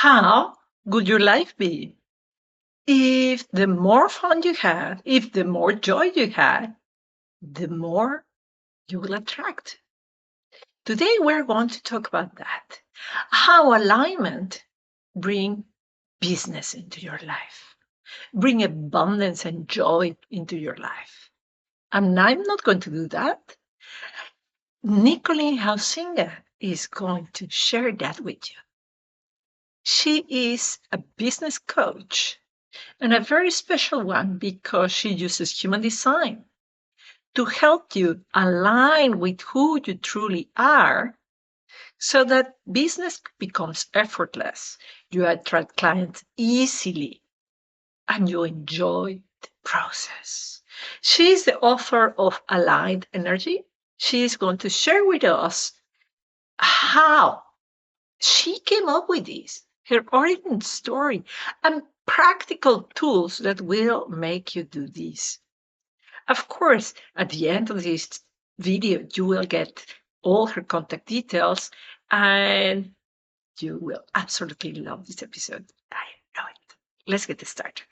How would your life be if the more fun you had, if the more joy you had, the more you will attract? Today we're going to talk about that. How alignment bring business into your life, bring abundance and joy into your life. And I'm not going to do that. Nicolene Hausinga is going to share that with you. She is a business coach and a very special one because she uses human design to help you align with who you truly are so that business becomes effortless. You attract clients easily and you enjoy the process. She is the author of Aligned Energy. She is going to share with us how she came up with this, her origin story, and practical tools that will make you do this. Of course, at the end of this video, you will get all her contact details and you will absolutely love this episode. I know it. Let's get started.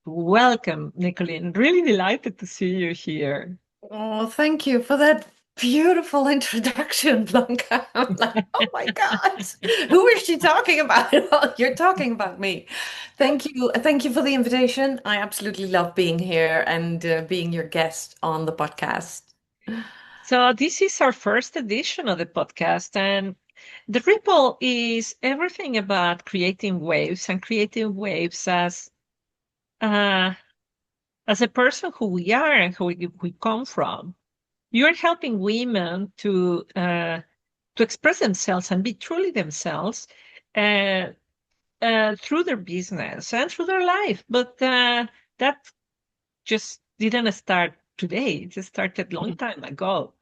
Welcome, Nicolene. Really delighted to see you here. Oh, thank you for that beautiful introduction, Blanca. I'm like, oh my God, who is she talking about? Well, you're talking about me. Thank you. Thank you for the invitation. I absolutely love being here and being your guest on the podcast. So, this is our first edition of the podcast, and the Ripple is everything about creating waves and creating waves uh, as a person who we are and who we come from. You're helping women to express themselves and be truly themselves uh, through their business and through their life. But that just didn't start today. It just started a long time ago.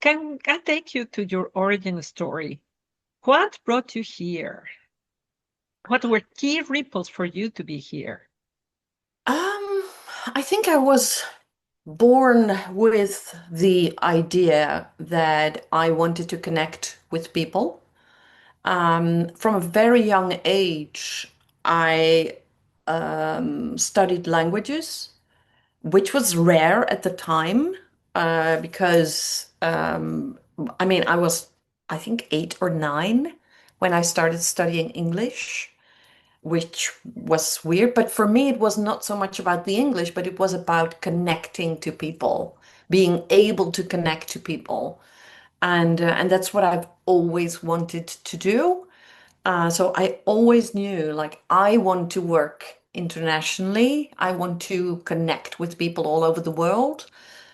Can I take you to your origin story? What brought you here? What were key ripples for you to be here? Um, I think I was born with the idea that I wanted to connect with people. From a very young age, I studied languages, which was rare at the time because, I mean, I was, I think, 8 or 9 when I started studying English, which was weird. But for me, it was not so much about the English, but it was about connecting to people, being able to connect to people. And that's what I've always wanted to do. So I always knew like I want to work internationally. I want to connect with people all over the world.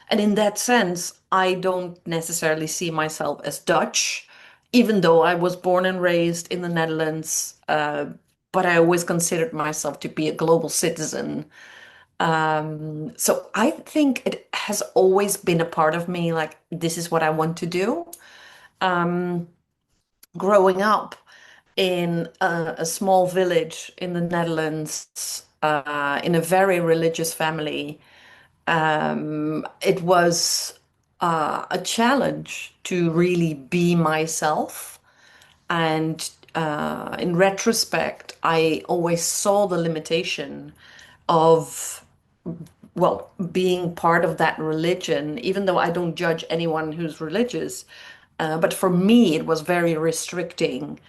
And in that sense, I don't necessarily see myself as Dutch, even though I was born and raised in the Netherlands. But I always considered myself to be a global citizen. So I think it has always been a part of me, like, this is what I want to do. Growing up in a small village in the Netherlands, in a very religious family, it was a challenge to really be myself. And in retrospect, I always saw the limitation of, well, being part of that religion, even though I don't judge anyone who's religious. But for me, it was very restricting.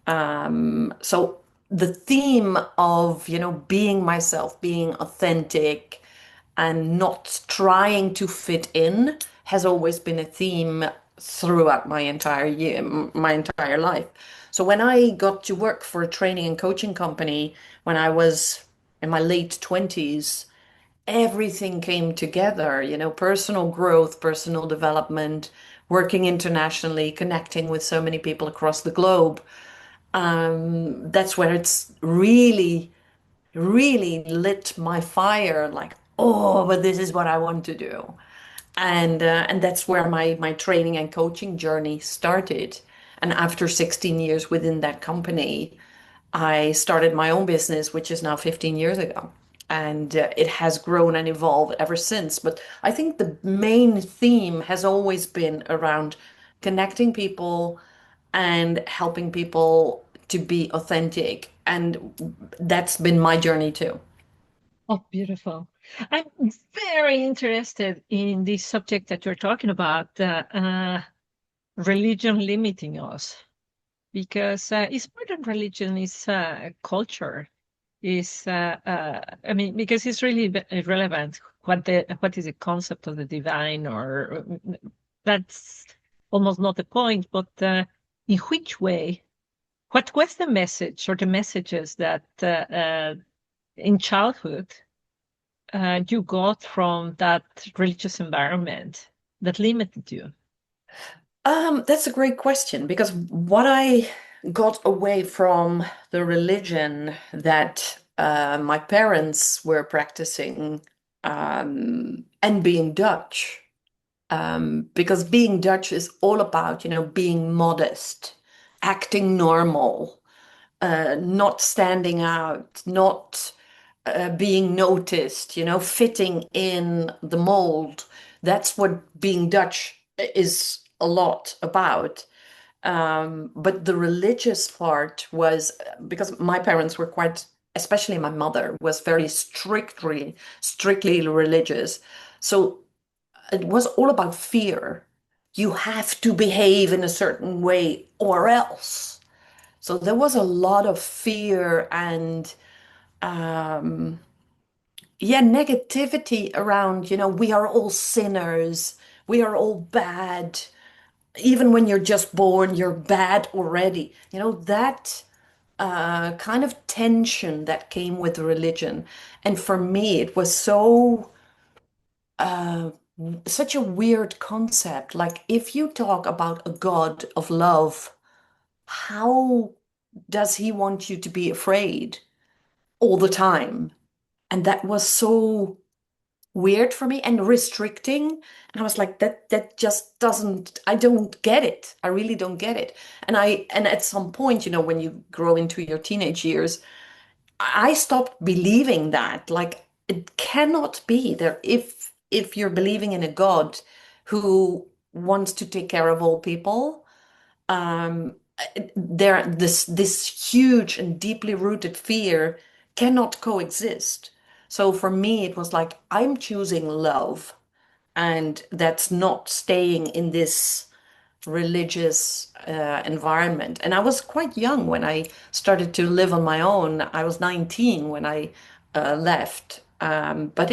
So the theme of, being myself, being authentic, and not trying to fit in has always been a theme throughout my entire year, my entire life. So when I got to work for a training and coaching company when I was in my late 20s, everything came together, personal growth, personal development, working internationally, connecting with so many people across the globe. That's where it's really, really lit my fire, like, oh, but this is what I want to do. And that's where my training and coaching journey started. And after 16 years within that company, I started my own business, which is now 15 years ago. and it has grown and evolved ever since. But I think the main theme has always been around connecting people and helping people to be authentic. And that's been my journey too. Oh, beautiful. I'm very interested in this subject that you're talking about, religion limiting us, because it's more than religion, is culture. Is I mean, because it's really irrelevant what is the concept of the divine, or that's almost not the point. But in which way? What was the message or the messages that in childhood you got from that religious environment that limited you? That's a great question because what I got away from the religion that my parents were practicing, and being Dutch, because being Dutch is all about, being modest, acting normal, not standing out, not being noticed, fitting in the mold. That's what being Dutch is a lot about. But the religious part was because my parents were quite, especially my mother, was very strictly religious. So it was all about fear. You have to behave in a certain way or else. So there was a lot of fear and um, yeah, negativity around, we are all sinners, we are all bad. Even when you're just born, you're bad already. That kind of tension that came with religion. And for me, it was uh, such a weird concept. Like, if you talk about a God of love, how does he want you to be afraid all the time? And that was so weird for me and restricting. And I was like, that just doesn't, I don't get it. I really don't get it. And at some point, when you grow into your teenage years, I stopped believing that. Like, it cannot be there. If you're believing in a God who wants to take care of all people, um, there this huge and deeply rooted fear cannot coexist. So for me, it was like I'm choosing love, and that's not staying in this religious environment. And I was quite young when I started to live on my own. I was 19 when I left. But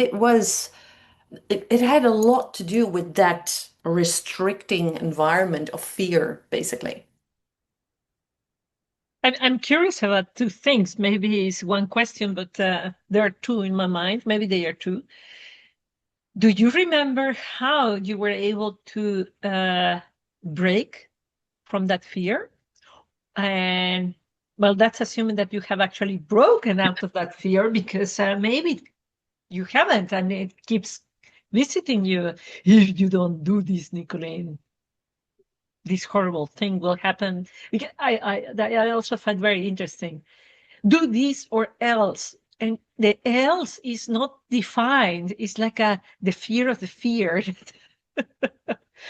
it had a lot to do with that restricting environment of fear, basically. I'm curious about two things. Maybe it's one question, but there are two in my mind. Maybe they are two. Do you remember how you were able to break from that fear? And well, that's assuming that you have actually broken out of that fear, because maybe you haven't, and it keeps visiting you. If you don't do this, Nicolene, this horrible thing will happen. Because I also find very interesting. Do this or else. And the else is not defined. It's like the fear of the fear.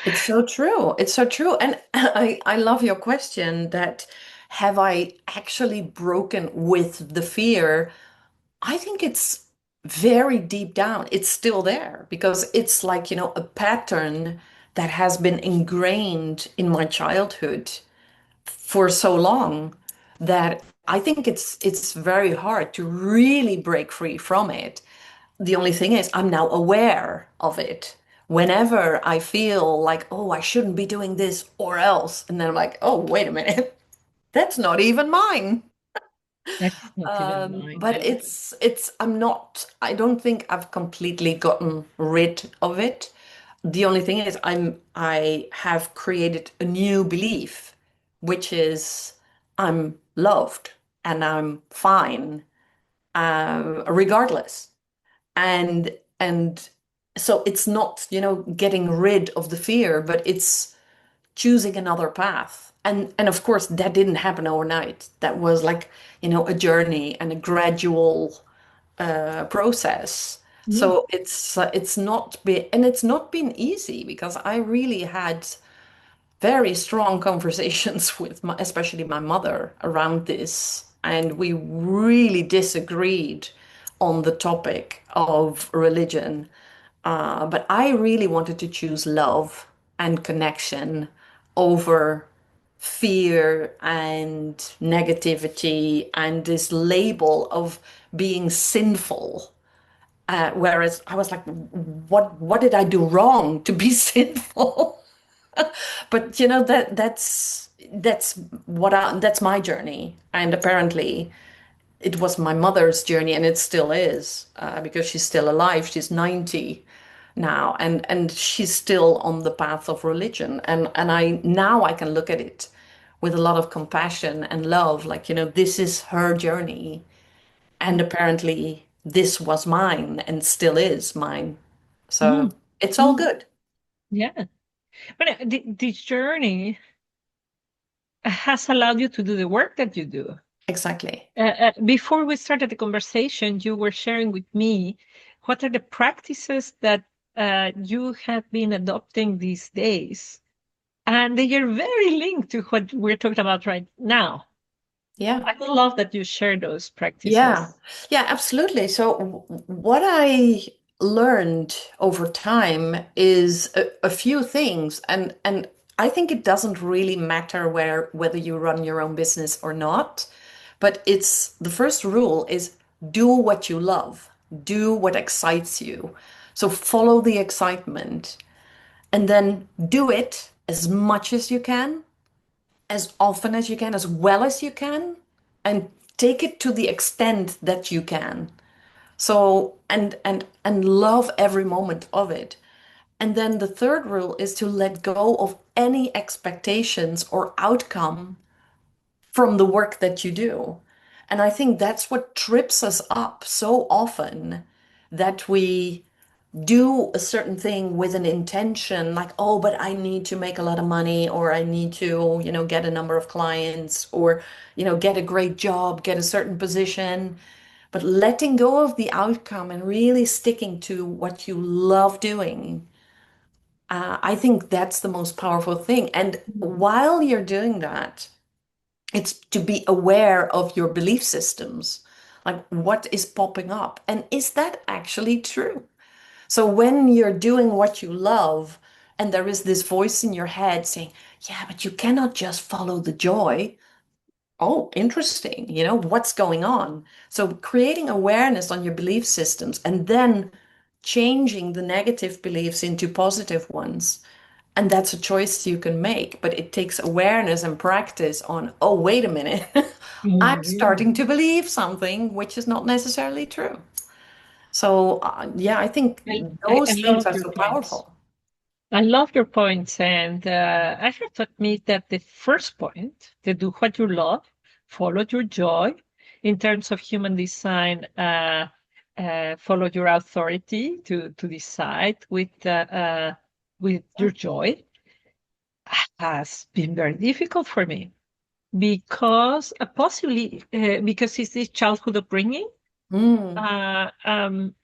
It's so true. It's so true. And I love your question that have I actually broken with the fear? I think it's very deep down. It's still there because it's like, a pattern that has been ingrained in my childhood for so long that I think it's very hard to really break free from it. The only thing is, I'm now aware of it. Whenever I feel like, oh, I shouldn't be doing this or else, and then I'm like, oh, wait a minute, that's not even mine. That's not even mine. But I don't think I've completely gotten rid of it. The only thing is, I have created a new belief, which is I'm loved and I'm fine, regardless. And so it's not, getting rid of the fear, but it's choosing another path. And of course that didn't happen overnight. That was like, a journey and a gradual process. Mm. So it's not been easy because I really had very strong conversations with especially my mother around this, and we really disagreed on the topic of religion. But I really wanted to choose love and connection over fear and negativity and this label of being sinful. Whereas I was like, what did I do wrong to be sinful? But you know that's my journey, and apparently it was my mother's journey, and it still is because she's still alive. She's 90 now, and she's still on the path of religion, and I now I can look at it with a lot of compassion and love. Like, you know, this is her journey, and apparently this was mine and still is mine. So Mm. it's all Mm. good. Yeah. But the journey has allowed you to do the work that you do. Exactly. Before we started the conversation, you were sharing with me what are the practices that you have been adopting these days. And they are very linked to what we're talking about right now. Yeah. I would love that you share those Yeah, practices. yeah, absolutely. So, what I learned over time is a few things, and I think it doesn't really matter whether you run your own business or not, but it's the first rule is do what you love, do what excites you. So follow the excitement, and then do it as much as you can, as often as you can, as well as you can, and take it to the extent that you can. So and love every moment of it. And then the third rule is to let go of any expectations or outcome from the work that you do. And I think that's what trips us up so often, that we do a certain thing with an intention, like, oh, but I need to make a lot of money, or I need to, you know, get a number of clients, or, you know, get a great job, get a certain position. But letting go of the outcome and really sticking to what you love doing, I think that's the most powerful thing. And while you're doing that, it's to be aware of your belief systems, like what is popping up, and is that actually true? So when you're doing what you love, and there is this voice in your head saying, yeah, but you cannot just follow the joy. Oh, interesting. You know, what's going on? So creating awareness on your belief systems and then changing the negative beliefs into positive ones. And that's a choice you can make, but it takes awareness and practice on, oh, wait a minute. I'm Mm. starting to believe something which is not necessarily true. So, yeah, I think I those things love are your so points. powerful. I love your points, and I have to admit that the first point, to do what you love, follow your joy, in terms of human design, follow your authority to decide with your joy, has been very difficult for me because possibly because it's this childhood upbringing. Mm,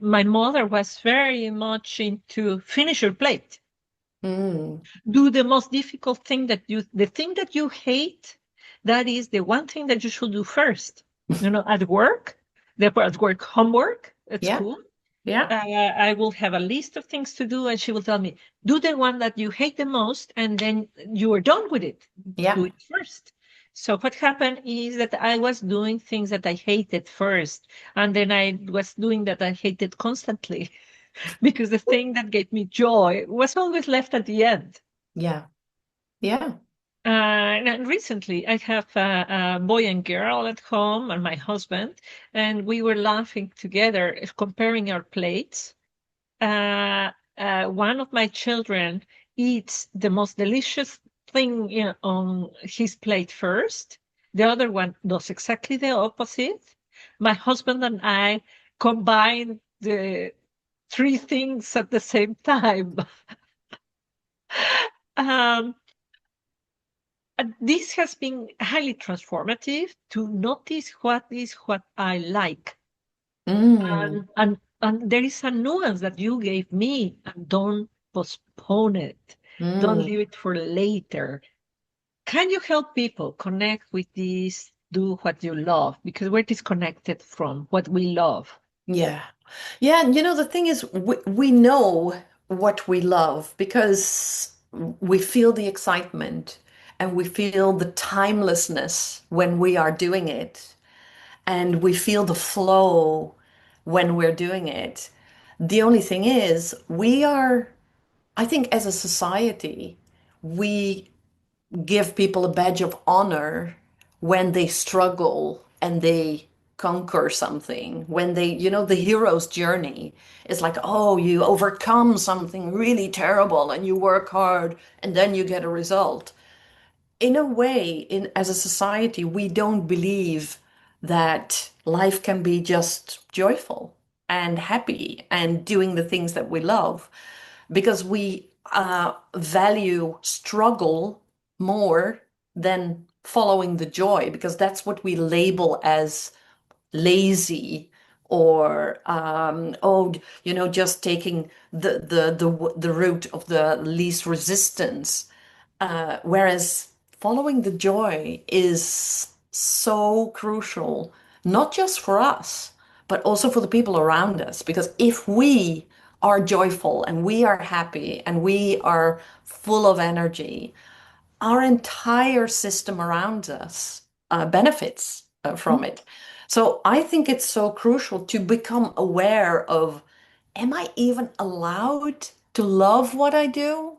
My mother was very much into finish your plate, mm, do the most difficult thing the thing that you hate, that is the one thing that you should do first. You know, at work, at work homework at yeah, school, yeah, I will have a list of things to do, and she will tell me, do the one that you hate the most, and then you are done with it. yeah, Do it first. So what happened is that I was doing things that I hated first, and then I was doing that I hated constantly because the thing that gave me joy was always left at the end. yeah, yeah. And recently, I have a boy and girl at home, and my husband, and we were laughing together, comparing our plates. One of my children eats the most delicious thing on his plate first. The other one does exactly the opposite. My husband and I combine the three things at the same time. Um, this has been highly transformative to notice what is what I like. Mm, And there is a nuance that you gave me, and don't postpone it. Don't mm. leave it for later. Can you help people connect with this, do what you love? Because we're disconnected from what we love. Yeah. Yeah, and the thing is, we know what we love because we feel the excitement and we feel the timelessness when we are doing it, and we feel the flow when we're doing it. The only thing is, I think as a society, we give people a badge of honor when they struggle and they conquer something. When they, the hero's journey is like, oh, you overcome something really terrible and you work hard and then you get a result. In a way, in as a society, we don't believe that life can be just joyful and happy and doing the things that we love, because we value struggle more than following the joy, because that's what we label as lazy, or oh, just taking the route of the least resistance. Whereas following the joy is so crucial, not just for us, but also for the people around us. Because if we are joyful and we are happy and we are full of energy, our entire system around us benefits from it. So I think it's so crucial to become aware of, am I even allowed to love what I do?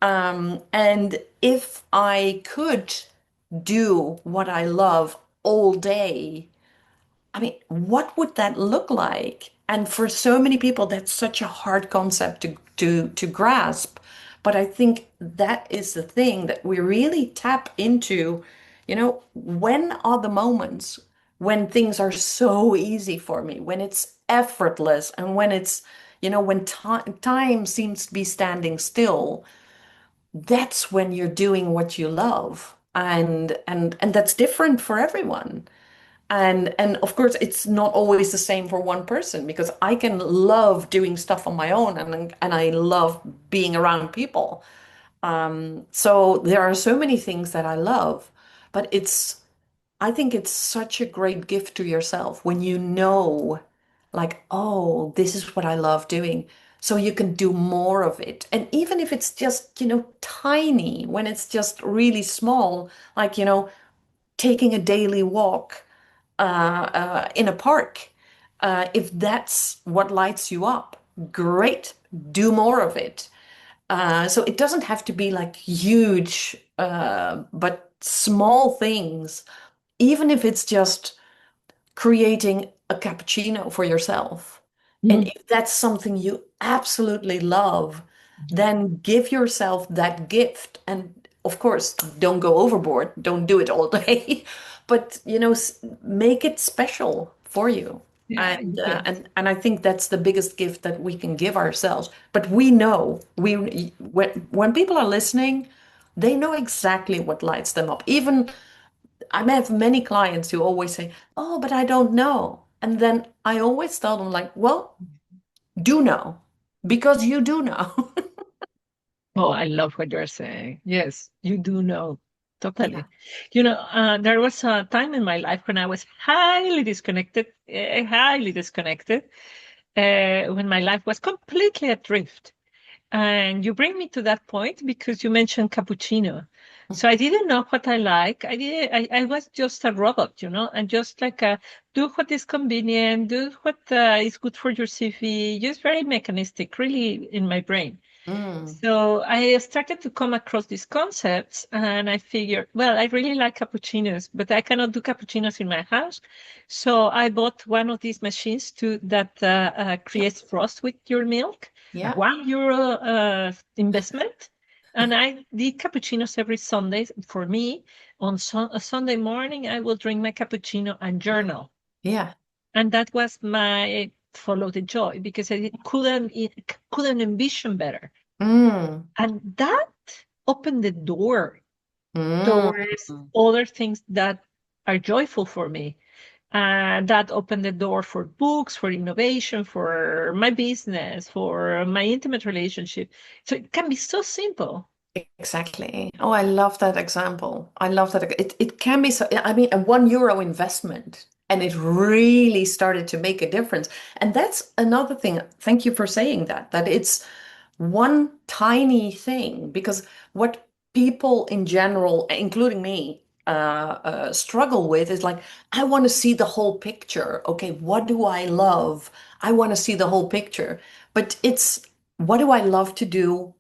And if I could do what I love all day, I mean, what would that look like? And for so many people, that's such a hard concept to grasp. But I think that is the thing that we really tap into. When are the moments when things are so easy for me, when it's effortless, and when when time seems to be standing still? That's when you're doing what you love. And that's different for everyone. And of course, it's not always the same for one person, because I can love doing stuff on my own, and I love being around people. So there are so many things that I love, but I think it's such a great gift to yourself when you know, like, oh, this is what I love doing. So you can do more of it. And even if it's just, tiny, when it's just really small, like, taking a daily walk in a park. If that's what lights you up, great, do more of it. So it doesn't have to be like huge, but small things, even if it's just creating a cappuccino for yourself. And Mm. if that's something you absolutely love, then give yourself that gift. And of course, don't go overboard, don't do it all day, but make it special for you. Yeah, And yes. I think that's the biggest gift that we can give ourselves. But we know, when people are listening, they know exactly what lights them up. Even I have many clients who always say, "Oh, but I don't know." And then I always tell them, like, "Well, do know, because you do know." Oh, I love what you're saying. Yes, you do know. Yeah. Totally. There was a time in my life when I was highly disconnected, when my life was completely adrift. And you bring me to that point because you mentioned cappuccino. So I didn't know what I like. I was just a robot, and just like do what is convenient, do what is good for your CV, just very mechanistic, really in my brain. Mm. So I started to come across these concepts, and I figured, well, I really like cappuccinos, but I cannot do cappuccinos in my house. So I bought one of these machines that Yeah. creates frost with your milk, a Yeah. €1 investment. And I did cappuccinos every Sunday. For me, on a Sunday morning, I will drink my cappuccino and Yeah. journal. Yeah. And that was my follow the joy, because couldn't envision better. Mm. And that opened the door Mm. towards other things that are joyful for me. That opened the door for books, for innovation, for my business, for my intimate relationship. So it can be so simple. Exactly. Oh, I love that example. I love that. It can be so, I mean, a €1 investment, and it really started to make a difference. And that's another thing. Thank you for saying that, that it's one tiny thing, because what people in general, including me, struggle with is like, I want to see the whole picture. Okay, what do I love? I want to see the whole picture. But it's, what do I love to do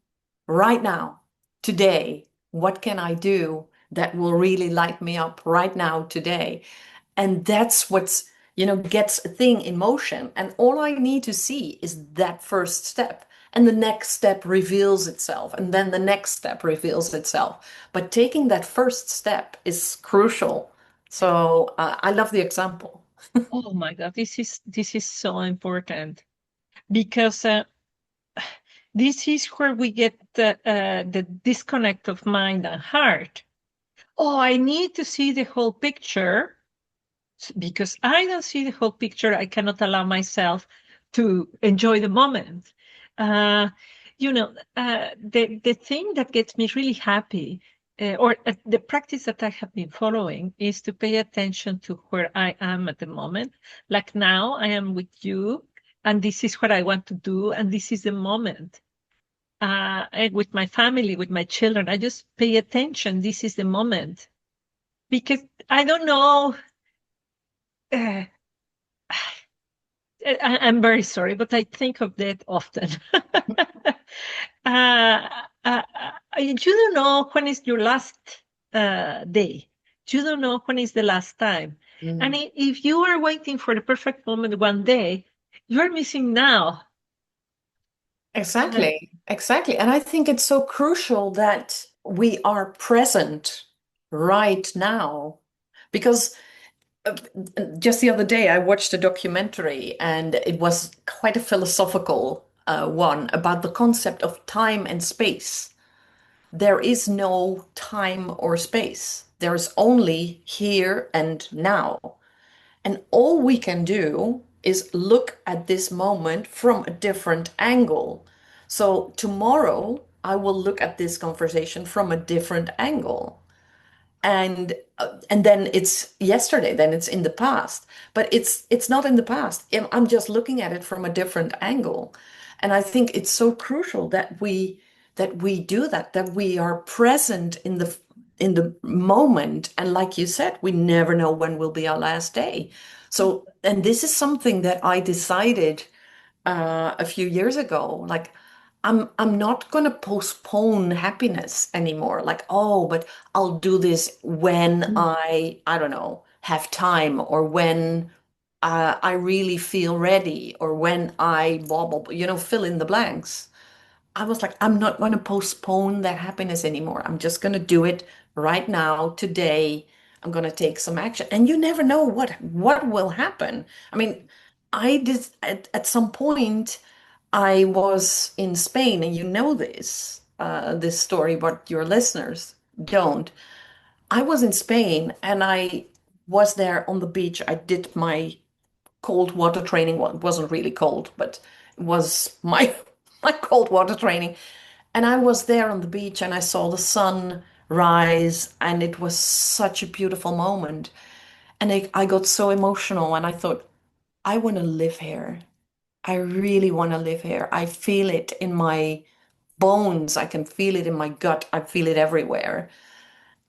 right now, today? What can I do that will really light me up right now, today? And that's what's, gets a thing in motion. And all I need to see is that first step. And the next step reveals itself. And then the next step reveals itself. But taking that first step is crucial. So I love the example. Oh my God, this is so important because this is where we get the disconnect of mind and heart. Oh, I need to see the whole picture because I don't see the whole picture. I cannot allow myself to enjoy the moment. Uh, the thing that gets me really happy, or the practice that I have been following, is to pay attention to where I am at the moment. Like now, I am with you, and this is what I want to do, and this is the moment. And with my family, with my children, I just pay attention. This is the moment because I don't know. Uh, I'm very sorry, but I think of that often. uh, you don't know when is your last day. You don't know when is the last time. And Mm. if you are waiting for the perfect moment one day, you're missing now. Uh, Exactly, exactly. And I think it's so crucial that we are present right now, because uh, just the other day I watched a documentary, and it was quite a philosophical one about the concept of time and space. There is no time or space. There is only here and now. And all we can do is look at this moment from a different angle. So tomorrow, I will look at this conversation from a different angle. And then it's yesterday, then it's in the past. But it's not in the past. I'm just looking at it from a different angle. And I think it's so crucial that we do that, that we are present in the moment. And like you said, we never know when will be our last day. So, and this is something that I decided a few years ago. Like, I'm not going to postpone happiness anymore. Like, oh, but I'll do this when I don't know, have time, or when I really feel ready, or when I blah, blah, blah, fill in the blanks. I was like, I'm not going to postpone that happiness anymore. I'm just going to do it right now, today. I'm going to take some action. And you never know what will happen. I mean, I did at some point, I was in Spain, and you know this story, but your listeners don't. I was in Spain, and I was there on the beach. I did my cold water training. Well, it wasn't really cold, but it was my my cold water training. And I was there on the beach, and I saw the sun rise, and it was such a beautiful moment. And I got so emotional, and I thought, I want to live here. I really want to live here. I feel it in my bones. I can feel it in my gut. I feel it everywhere.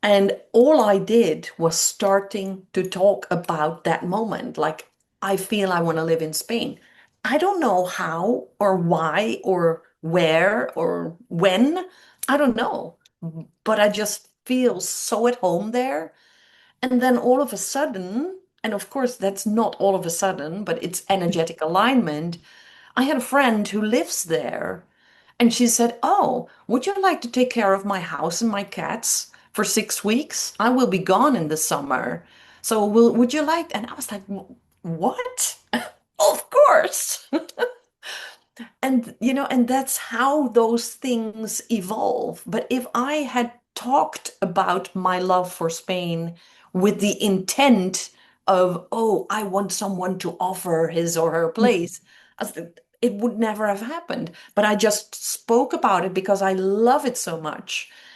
And all I did was starting to talk about that moment. Like, I feel I want to live in Spain. I don't know how or why or where or when. I don't know. But I just feel so at home there. And then all of a sudden, and of course, that's not all of a sudden, but it's energetic alignment. I had a friend who lives there, and she said, "Oh, would you like to take care of my house and my cats for 6 weeks? I will be gone in the summer. So would you like?" And I was like, "What?" Of course. And that's how those things evolve. But if I had talked about my love for Spain with the intent of, oh, I want someone to offer his or her place. As the- It would never have happened. But I just spoke about it because I love it so much.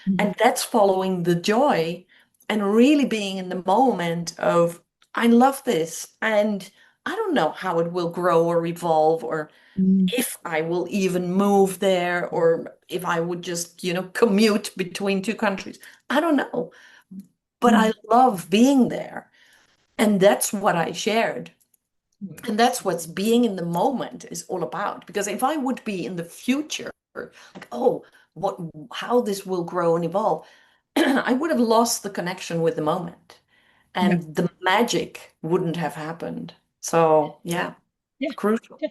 Mhm. And that's following the joy and really being in the moment of, I love this. And I don't know how it will grow or evolve or Mhm. if I will even move there or if I would just, commute between two countries. I don't know. But I Mhm. love being there. And that's what I shared. And Yes. that's what's being in the moment is all about. Because if I would be in the future, like, oh, what, how this will grow and evolve, I would have lost the connection with the moment Yeah. and the magic wouldn't have happened. So, yeah, Yeah. crucial. Yeah.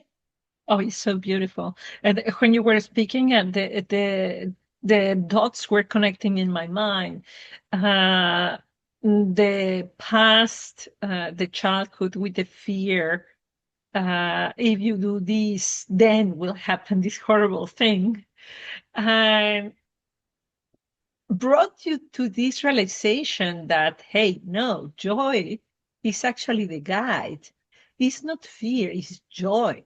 Oh, it's so beautiful. And when you were speaking, and the dots were connecting in my mind. Uh, the past, the childhood with the fear. If you do this, then will happen this horrible thing. And brought you to this realization that, hey, no, joy is actually the guide. It's not fear, it's joy.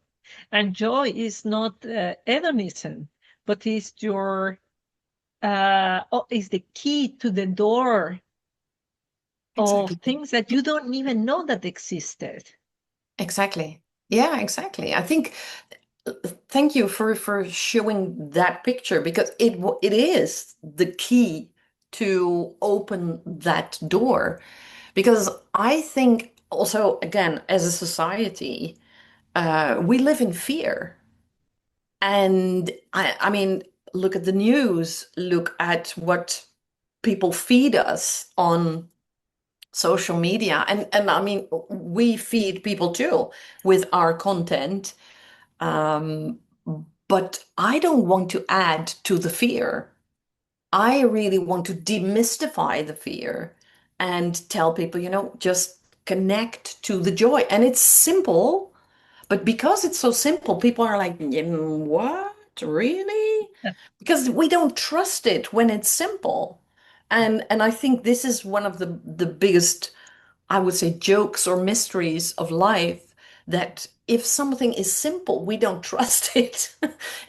And joy is not hedonism, but is your is the key to the door of Exactly. things that you don't even know that existed. Exactly. Yeah, exactly. I think thank you for showing that picture because it is the key to open that door. Because I think also, again, as a society, we live in fear. And I mean, look at the news, look at what people feed us on social media. And I mean, we feed people too with our content. Um, but I don't want to add to the fear. I really want to demystify the fear and tell people, just connect to the joy. And it's simple, but because it's so simple, people are like, what? Really? Because we don't trust it when it's simple. And I think this is one of the biggest, I would say, jokes or mysteries of life that if something is simple, we don't trust it.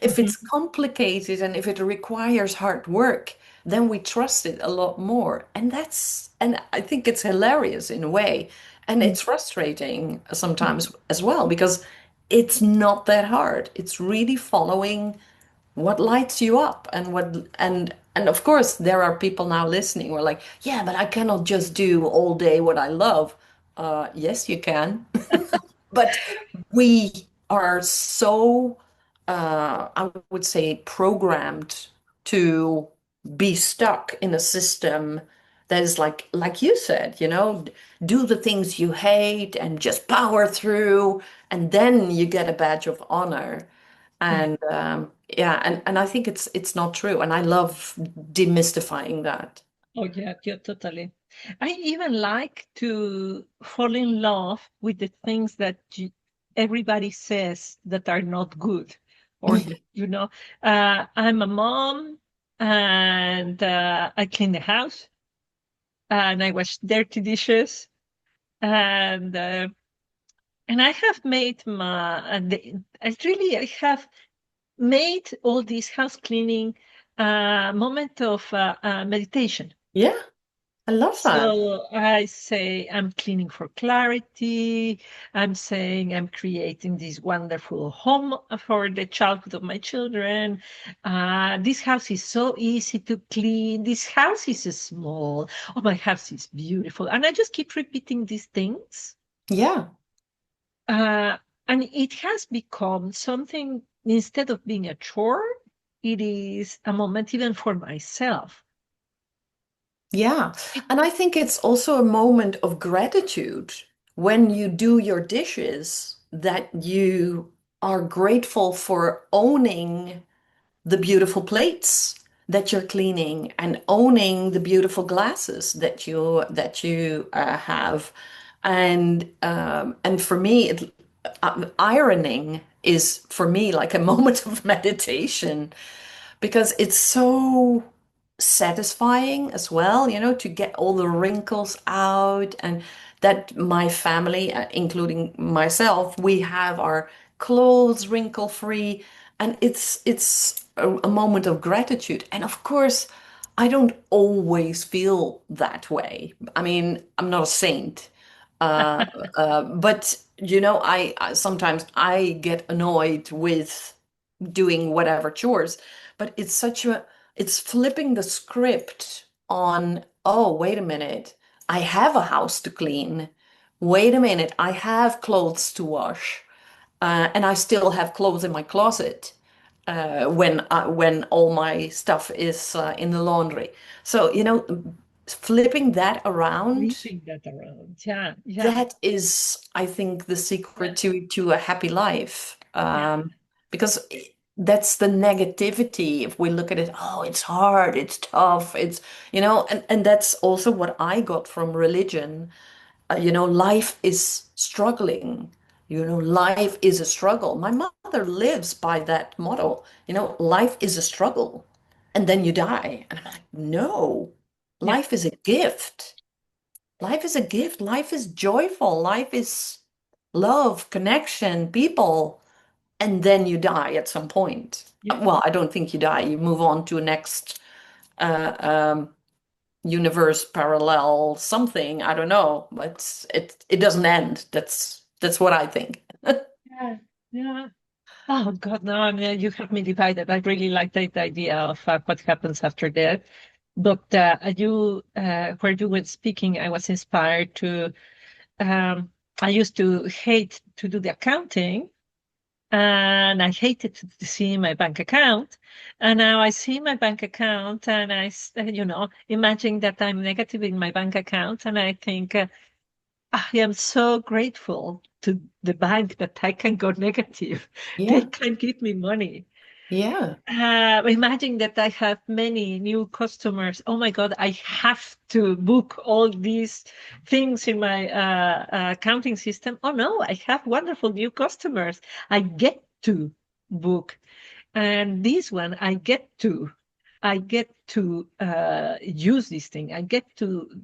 If it's Mhm. complicated and if it requires hard work, then we trust it a lot more. And I think it's hilarious in a way. And it's frustrating sometimes as well because it's not that hard. It's really following what lights you up and of course there are people now listening who are like, yeah, but I cannot just do all day what I love. Yes, you can. But we are so I would say programmed to be stuck in a system that is like you said, do the things you hate and just power through and then you get a badge of honor. Yeah. And yeah, and I think it's not true. And I love demystifying that. Oh, yeah, yeah, totally. I even like to fall in love with the things that everybody says that are not good. Or, I'm a mom and I clean the house and I wash dirty dishes and uh, and I have made I have made all this house cleaning moment of meditation. Yeah, I love that. So I say I'm cleaning for clarity. I'm saying I'm creating this wonderful home for the childhood of my children. This house is so easy to clean. This house is small. Oh, my house is beautiful. And I just keep repeating these things. Yeah, Uh, and it has become something, instead of being a chore, it is a moment even for myself. yeah. It, And I think it's also a moment of gratitude when you do your dishes that you are grateful for owning the beautiful plates that you're cleaning and owning the beautiful glasses that you have. And for me, ironing is for me like a moment of meditation because it's so satisfying as well, to get all the wrinkles out, and that my family, including myself, we have our clothes wrinkle free, and it's a moment of gratitude. And of course, I don't always feel that way. I mean, I'm not a saint. Uh, but I sometimes I get annoyed with doing whatever chores, but it's flipping the script on, oh, wait a minute, I have a house to clean. Wait a minute, I have clothes to wash, and I still have clothes in my closet when all my stuff is in the laundry. So, flipping that around, Leaping that around. Yeah, yeah, that is, I think, the yeah, secret to a happy life. yeah, Because that's the negativity. If we look at it, oh, it's hard, it's tough, and that's also what I got from religion. Life is struggling. Life is a struggle. My mother lives by that motto. Life is a struggle, and then you die. And I'm like, no, yeah, life is a gift. Life is a gift. Life is joyful. Life is love, connection, people. And then you die at some point. yeah. Well, I don't think you die. You move on to a next uh, um, universe, parallel, something. I don't know, but it doesn't end. That's what I think. Yeah, yeah. Oh God, no, I mean, you have me divided. I really like that idea of what happens after death. But where you were speaking, I was inspired to. I used to hate to do the accounting, and I hated to see my bank account. And now I see my bank account, and imagine that I'm negative in my bank account, and I think I am so grateful to the bank that I can go negative. They Yeah, can give me money. yeah, Imagine that I have many new customers. Oh my God, I have to book all these things in my accounting system. Oh no, I have wonderful new customers. I get to book. And this one, I get to use this thing. I get to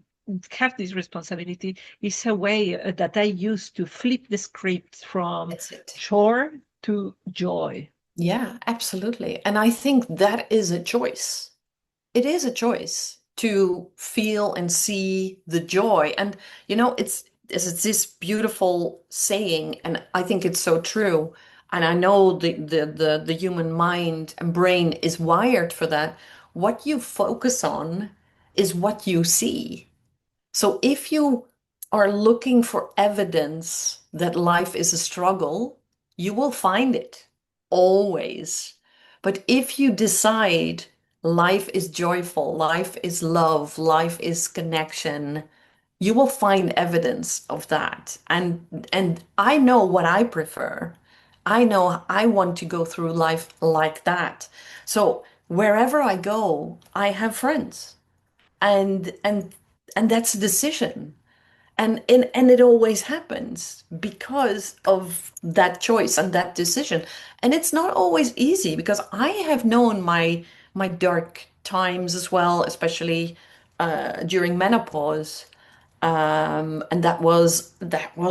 have this responsibility. It's a way that I use to flip the script from that's it. chore to joy. Yeah, absolutely. And I think that is a choice. It is a choice to feel and see the joy. And it's this beautiful saying, and I think it's so true. And I know the human mind and brain is wired for that. What you focus on is what you see. So if you are looking for evidence that life is a struggle, you will find it always. But if you decide life is joyful, life is love, life is connection, you will find evidence of that. And I know what I prefer. I know I want to go through life like that. So wherever I go, I have friends, and and and that's a decision, and it always happens because of that choice and that decision. And it's not always easy, because I have known my dark times as well, especially during menopause. And that was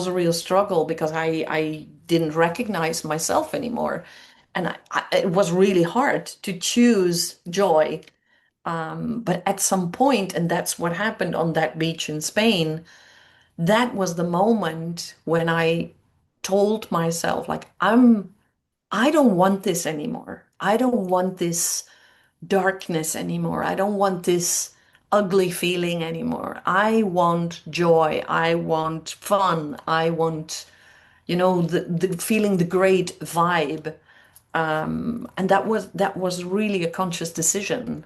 a real struggle, because I didn't recognize myself anymore, and it was really hard to choose joy. But at some point, and that's what happened on that beach in Spain, that was the moment when I told myself, like, I don't want this anymore. I don't want this darkness anymore. I don't want this ugly feeling anymore. I want joy. I want fun. I want, the feeling, the great vibe. And that was really a conscious decision.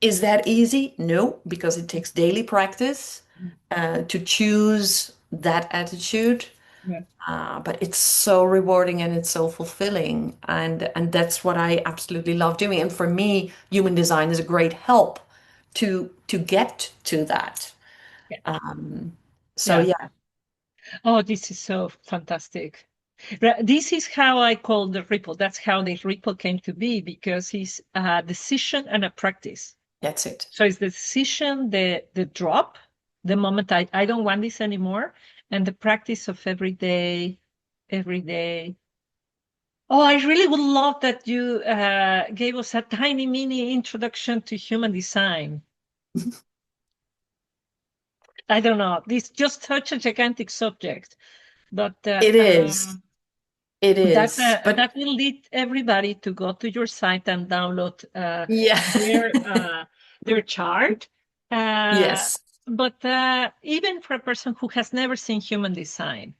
Is that easy? No, because it takes daily practice to choose that attitude. Yeah. But it's so rewarding and it's so fulfilling, and that's what I absolutely love doing. And for me, human design is a great help to get to that. Yeah. So Yeah. yeah, Oh, this is so fantastic. This is how I call the ripple. That's how the ripple came to be, because it's a decision and a practice. That's it. So it's the decision, the drop, the moment I don't want this anymore, and the practice of every day. Oh, I really would love that you gave us a tiny mini introduction to human design. I don't know. This is just such a gigantic subject, but It is. It is. But that will lead everybody to go to your site and download yeah, their chart. Uh, yes. but even for a person who has never seen human design,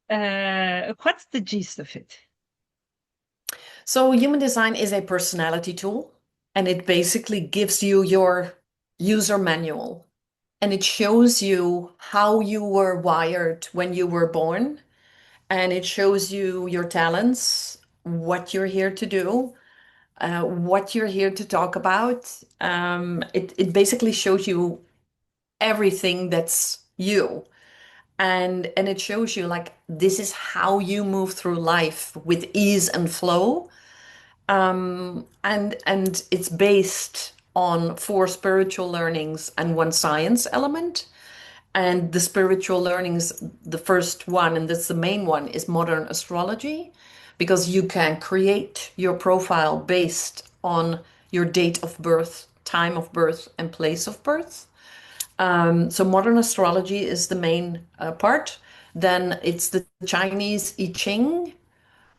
what's the gist of it? So human design is a personality tool, and it basically gives you your user manual, and it shows you how you were wired when you were born, and it shows you your talents, what you're here to do, what you're here to talk about. It basically shows you everything that's you. And it shows you like this is how you move through life with ease and flow. And it's based on four spiritual learnings and one science element. And the spiritual learnings, the first one, and that's the main one, is modern astrology, because you can create your profile based on your date of birth, time of birth, and place of birth. So modern astrology is the main part. Then it's the Chinese I Ching,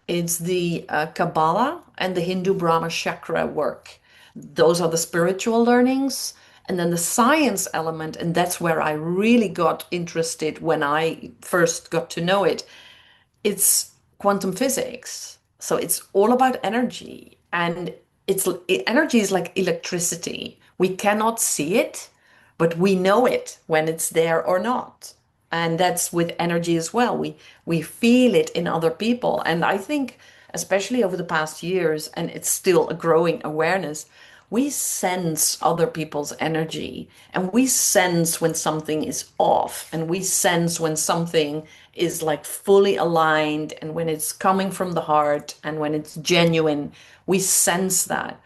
it's the Kabbalah, and the Hindu Brahma chakra work. Those are the spiritual learnings. And then the science element, and that's where I really got interested when I first got to know it. It's quantum physics. So it's all about energy. And it's energy is like electricity. We cannot see it, but we know it when it's there or not. And that's with energy as well. We feel it in other people. And I think especially over the past years, and it's still a growing awareness, we sense other people's energy, and we sense when something is off, and we sense when something is like fully aligned, and when it's coming from the heart, and when it's genuine. We sense that.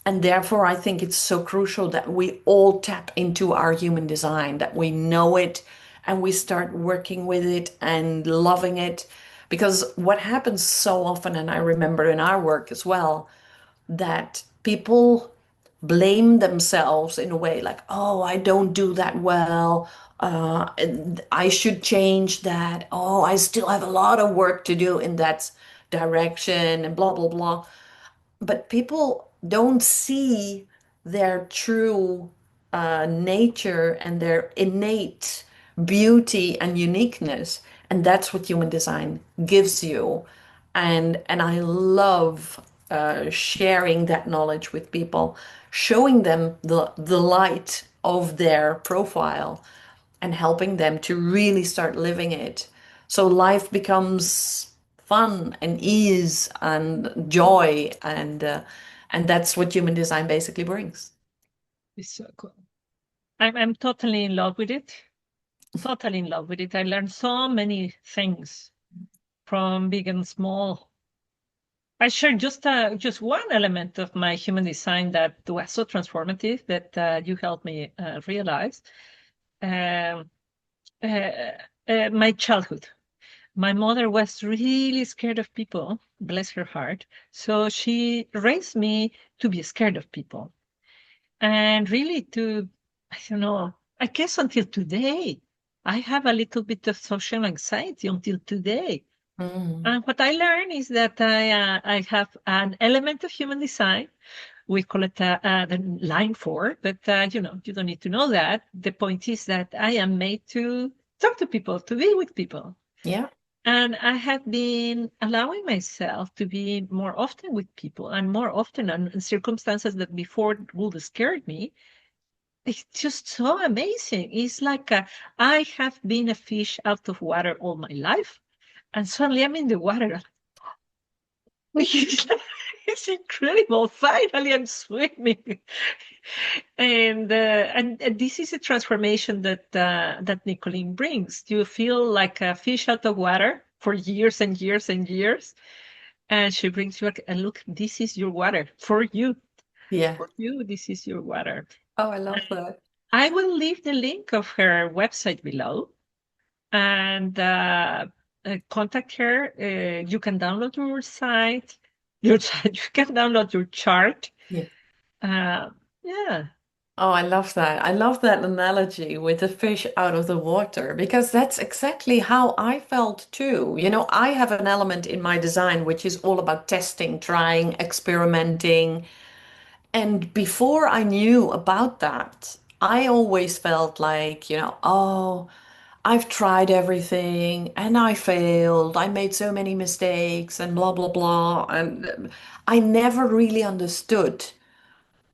And therefore, I think it's so crucial that we all tap into our human design, that we know it and we start working with it and loving it. Because what happens so often, and I remember in our work as well, that people blame themselves in a way like, oh, I don't do that well. I should change that. Oh, I still have a lot of work to do in that direction, and blah, blah, blah. But people don't see their true nature and their innate beauty and uniqueness. And that's what human design gives you. And I love sharing that knowledge with people, showing them the light of their profile and helping them to really start living it. So life becomes fun and ease and joy, and that's what human design basically brings. It's so cool. I'm totally in love with it. Totally in love with it. I learned so many things from big and small. I shared just one element of my human design that was so transformative that you helped me realize. Um, my childhood. My mother was really scared of people, bless her heart. So she raised me to be scared of people and really to, I don't know, I guess until today, I have a little bit of social anxiety until today. Mm. And what I learned is that I have an element of human design. We call it the line four, but you don't need to know that. The point is that I am made to talk to people, to be with people. Yeah. And I have been allowing myself to be more often with people and more often in circumstances that before would have scared me. It's just so amazing. It's like I have been a fish out of water all my life, and suddenly I'm in the water. It's incredible. Finally, I'm swimming. And this is a transformation that Nicolene brings. You feel like a fish out of water for years and years and years, and she brings you and look, this is your water for you. Yeah. For you, this is your water. Oh, I love that. I will leave the link of her website below and contact her. You can download your site, your site. You can download your chart. Yeah. Uh, yeah. Oh, I love that. I love that analogy with the fish out of the water because that's exactly how I felt too. You know, I have an element in my design which is all about testing, trying, experimenting. And before I knew about that, I always felt like, oh, I've tried everything and I failed. I made so many mistakes and blah, blah, blah. And I never really understood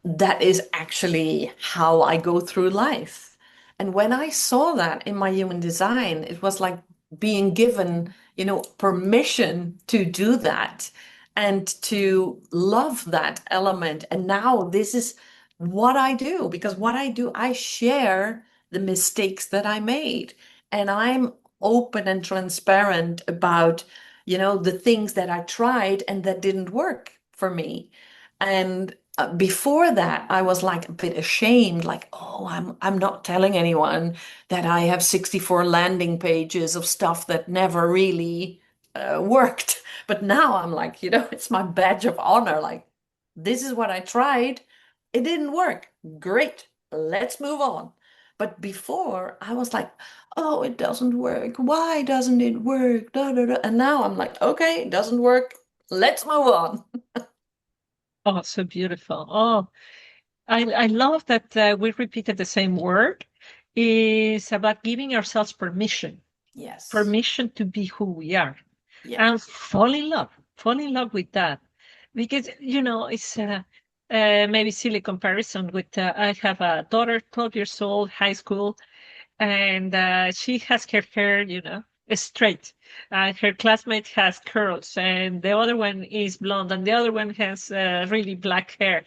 that is actually how I go through life. And when I saw that in my human design, it was like being given, permission to do that and to love that element. And now this is what I do because what I do, I share the mistakes that I made. And I'm open and transparent about, the things that I tried and that didn't work for me. And before that, I was like a bit ashamed, like, oh, I'm not telling anyone that I have 64 landing pages of stuff that never really worked. But now I'm like, it's my badge of honor. Like, this is what I tried. It didn't work. Great. Let's move on. But before, I was like, oh, it doesn't work. Why doesn't it work? Da, da, da. And now I'm like, okay, it doesn't work. Let's move on. Oh, so beautiful. Oh, I love that we repeated the same word. Is about giving ourselves permission, Yes. permission to be who we are, Yeah. and fall in love with that. Because, it's maybe silly comparison with, I have a daughter, 12 years old, high school, and she has her hair, straight. Her classmate has curls, and the other one is blonde, and the other one has really black hair.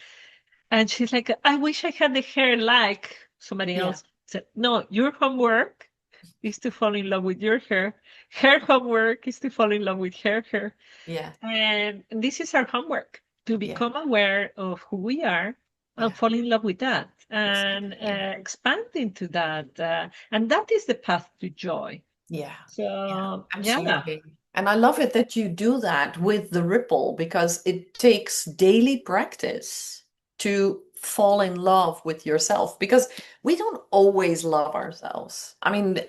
And she's like, I wish I had the hair like somebody Yeah. else. I said, no, your homework is to fall in love with your hair. Her homework is to fall in love with her hair. Yeah. And this is our homework to Yeah. become aware of who we are and Yeah. fall in love with that and Exactly. expand into that. And that is the path to joy. Yeah. Yeah. So, yeah. Absolutely. And I love it that you do that with the ripple because it takes daily practice to fall in love with yourself because we don't always love ourselves. I mean,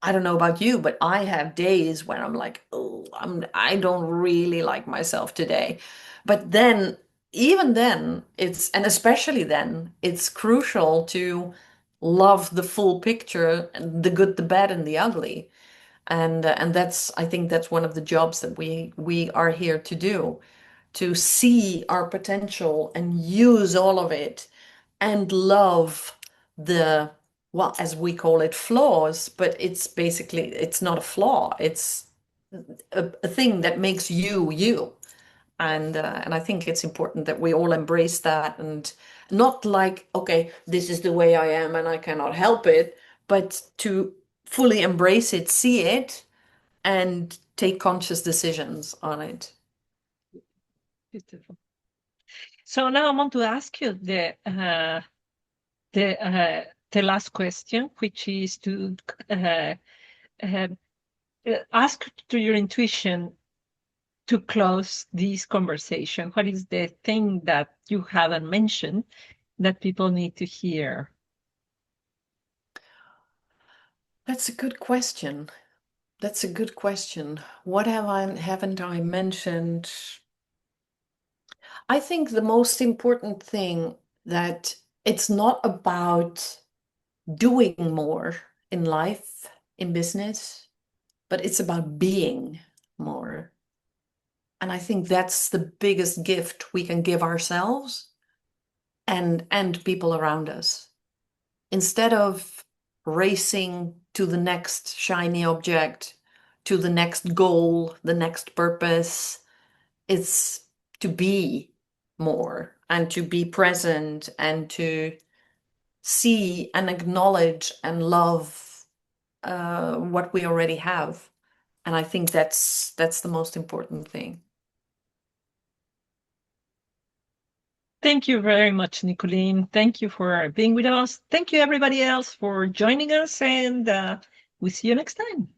I don't know about you, but I have days when I'm like, oh, I don't really like myself today. But then, even then, and especially then, it's crucial to love the full picture, the good, the bad, and the ugly. And that's, I think that's one of the jobs that we are here to do, to see our potential and use all of it and love the, well, as we call it, flaws, but it's not a flaw. It's a thing that makes you you. And I think it's important that we all embrace that and not like, okay, this is the way I am and I cannot help it, but to fully embrace it, see it, and take conscious decisions on it. Beautiful. So now I want to ask you the last question, which is to uh, uh, ask to your intuition to close this conversation. What is the thing that you haven't mentioned that people need to hear? That's a good question. That's a good question. What haven't I mentioned? I think the most important thing that it's not about doing more in life, in business, but it's about being more. And I think that's the biggest gift we can give ourselves and people around us. Instead of racing to the next shiny object, to the next goal, the next purpose, it's to be more and to be present and to see and acknowledge and love what we already have. And I think that's the most important thing. Thank you very much, Nicolene. Thank you for being with us. Thank you, everybody else, for joining us, and we see you next time.